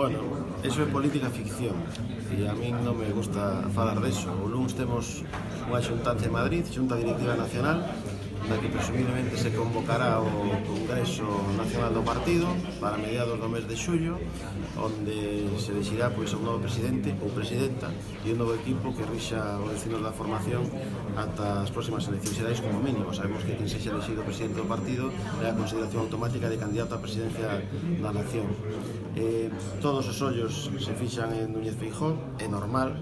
Bueno, eso é política ficción e a min non me gusta falar deso. O luns temos unha xuntanza en Madrid, Xunta Directiva Nacional, na que presumiblemente se convocará o Congreso Nacional do Partido para mediados do mes de xullo, onde se decidirá un novo presidente ou presidenta e un novo equipo que rixa o destino da formación ata as próximas eleccións xerais como mínimo. Sabemos que quen sexa elegido presidente do partido é a consideración automática de candidato á presidencia da nación. Todos os ollos se fixan en Núñez Feijóo, é normal,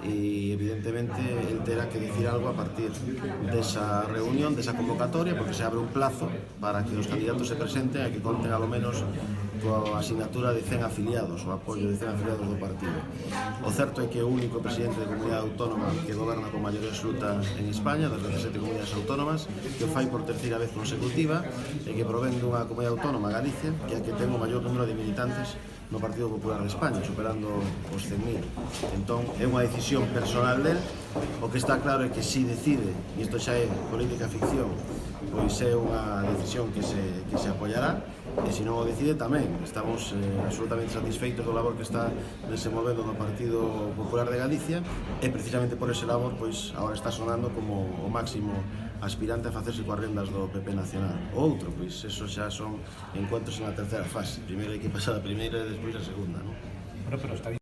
e evidentemente el terá que dicir algo a partir desa reunión, desa convocatoria, porque se abre un plazo para que os candidatos se presenten e que conten alo menos coa asignatura de 100 afiliados, o apoio de 100 afiliados do partido. O certo é que é o único presidente de comunidade autónoma que goberna con maioría absoluta en España, das 17 comunidades autónomas, que o fai por terceira vez consecutiva e que provén dunha comunidade autónoma, Galicia, que é a que ten o maior número de militantes no Partido Popular de España, superando os 100.000. Entón, é unha decisión personal del. O que está claro é que si decide, e isto xa é política ficción, pois é unha decisión que se apoiará, e se non o decide tamén. Estamos absolutamente satisfeitos do labor que está desenvolvendo no Partido Popular de Galicia, e precisamente por ese labor, pois, agora está sonando como o máximo aspirante a facerse coas rendas do PP nacional. O outro, pois, eso xa son encuentros na terceira fase. Primeiro hai que pasar a primeira e despois a segunda, non? Bueno, pero está